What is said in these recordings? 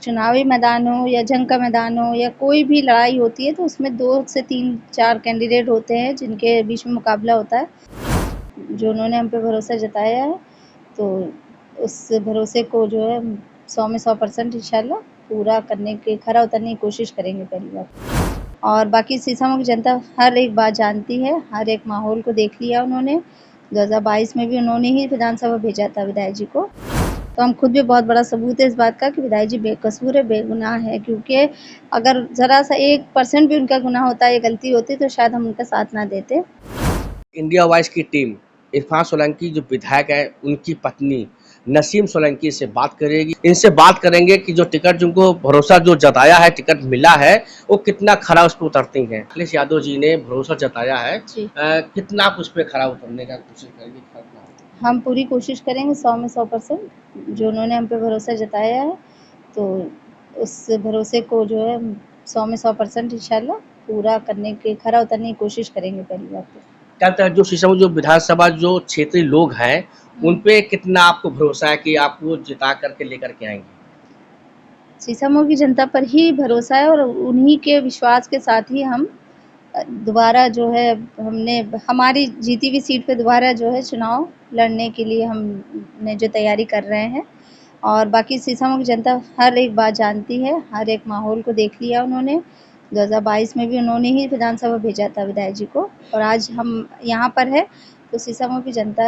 चुनावी मैदान हो या जंग का मैदान हो या कोई भी लड़ाई होती है तो उसमें 2 से 3-4 कैंडिडेट होते हैं जिनके बीच में मुकाबला होता है। जो उन्होंने हम पे भरोसा जताया है, तो उस भरोसे को जो है 100 में 100% इंशाल्लाह पूरा करने की, खरा उतरने की कोशिश करेंगे पहली बात। और बाकी सीसामऊ की जनता हर एक बात जानती है, हर एक माहौल को देख लिया उन्होंने। 2022 में भी उन्होंने ही विधानसभा भेजा था विधायक जी को। तो हम खुद भी बहुत बड़ा सबूत है इस बात का कि विधायक जी बेकसूर है, बेगुनाह है, क्योंकि अगर ज़रा-सा 1% भी उनका गुनाह होता या गलती होती तो शायद हम उनका साथ ना देते। इंडिया वाइज की टीम इरफान सोलंकी जो विधायक है उनकी पत्नी नसीम सोलंकी से बात करेगी। इनसे बात करेंगे कि जो टिकट जिनको भरोसा जो जताया है, टिकट मिला है, वो कितना खरा उस पर उतरती हैं। अखिलेश यादव जी ने भरोसा जताया है, कितना आप उस पर खरा उतरने का कोशिश करेंगे? हम पूरी कोशिश करेंगे 100 में 100%। जो उन्होंने हम पे भरोसा जताया है, तो उस भरोसे को जो है 100 में 100% इंशाल्लाह पूरा करने की, खरा उतरने की कोशिश करेंगे पहली बात तो। क्या जो सीसामऊ जो विधानसभा जो क्षेत्रीय लोग हैं, उन पे कितना आपको भरोसा है कि आप वो जिता करके लेकर के आएंगे? सीसामऊ की जनता पर ही भरोसा है और उन्हीं के विश्वास के साथ ही हम दोबारा जो है हमने हमारी जीती हुई सीट पे दोबारा जो है चुनाव लड़ने के लिए हमने जो तैयारी कर रहे हैं। और बाकी सीसामऊ की जनता हर एक बात जानती है, हर एक माहौल को देख लिया उन्होंने। 2022 में भी उन्होंने ही विधानसभा भेजा था विधायक जी को, और आज हम यहाँ पर है तो सीसामऊ की जनता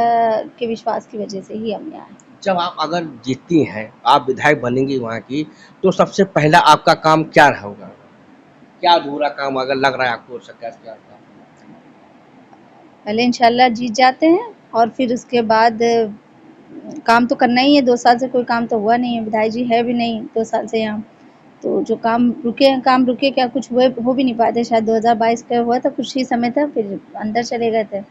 के विश्वास की वजह से ही हम यहाँ हैं। जब आप अगर जीतती हैं, आप विधायक बनेंगी वहाँ की, तो सबसे पहला आपका काम क्या होगा? क्या अधूरा काम अगर लग रहा है आपको क्या था? पहले इंशाल्लाह जीत जाते हैं और फिर उसके बाद काम तो करना ही है। 2 साल से कोई काम तो हुआ नहीं है, विधायक जी है भी नहीं 2 साल से यहाँ। तो जो काम रुके हैं, काम रुके क्या, कुछ हुए हो भी नहीं पाते। शायद 2022 का हुआ था, कुछ ही समय था, फिर अंदर चले गए थे।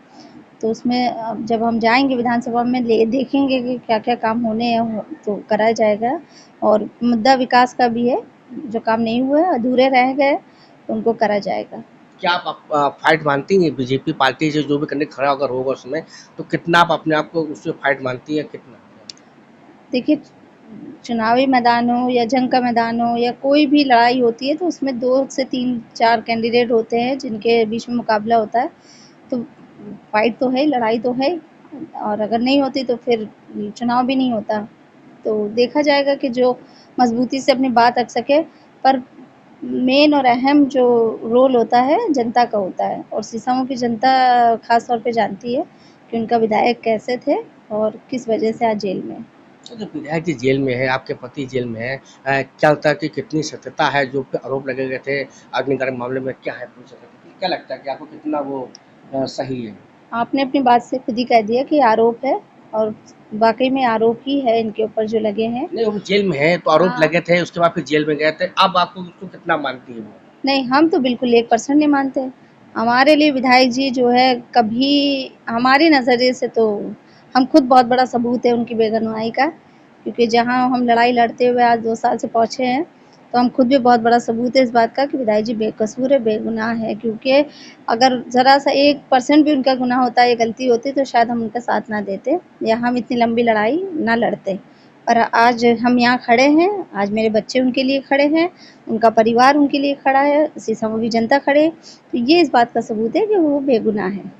तो उसमें जब हम जाएँगे विधानसभा में देखेंगे कि क्या-क्या काम होने हैं, तो कराया जाएगा। और मुद्दा विकास का भी है, जो काम नहीं हुए, अधूरे रह गए, तो उनको करा जाएगा। क्या आप फाइट मानती हैं बीजेपी पार्टी से जो भी करने खड़ा अगर होगा उसमें, तो कितना आप अपने आप को उससे फाइट मानती हैं, कितना? देखिए, चुनावी मैदान हो या जंग का मैदान हो या कोई भी लड़ाई होती है तो उसमें 2 से 3-4 कैंडिडेट होते हैं जिनके बीच में मुकाबला होता है। तो फाइट तो है, लड़ाई तो है, और अगर नहीं होती तो फिर चुनाव भी नहीं होता। तो देखा जाएगा कि जो मजबूती से अपनी बात रख सके, पर मेन और अहम जो रोल होता है जनता का होता है, और सीसामऊ की जनता ख़ास तौर पे जानती है कि उनका विधायक कैसे थे और किस वजह से आज जेल में है। जो विधायक जी जेल में है, आपके पति जेल में है, क्या लगता है कि कितनी सत्यता है जो आरोप लगे गए थे अग्निकांड मामले में, क्या है पूरी सत्यता? क्या लगता है कि आपको कितना वो सही है? आपने अपनी बात से खुद ही कह दिया कि आरोप है, और वाक़ई में आरोप ही है इनके ऊपर जो लगे हैं। नहीं, वो जेल में है तो आरोप हाँ। लगे थे, उसके बाद फिर जेल में गए थे। अब आपको उसको कितना मानती है वो? नहीं, हम तो बिल्कुल 1% नहीं मानते। हमारे लिए विधायक जी जो है, कभी हमारे नज़रिए से तो हम खुद बहुत बड़ा सबूत है उनकी बेगुनाही का, क्योंकि जहाँ हम लड़ाई लड़ते हुए आज 2 साल से पहुँचे हैं, तो हम खुद भी बहुत बड़ा सबूत है इस बात का कि विधायक जी बेकसूर है, बेगुनाह है, क्योंकि अगर ज़रा-सा 1% भी उनका गुनाह होता या गलती होती तो शायद हम उनका साथ ना देते या हम इतनी लंबी लड़ाई ना लड़ते। और आज हम यहाँ खड़े हैं, आज मेरे बच्चे उनके लिए खड़े हैं, उनका परिवार उनके लिए खड़ा है, सीसामऊ की जनता खड़े है, तो ये इस बात का सबूत है कि वो बेगुनाह है।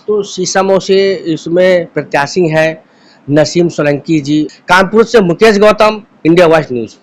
तो सीसामऊ से इसमें प्रत्याशी हैं नसीम सोलंकी जी। कानपुर से Mukesh Gautam, India wise news.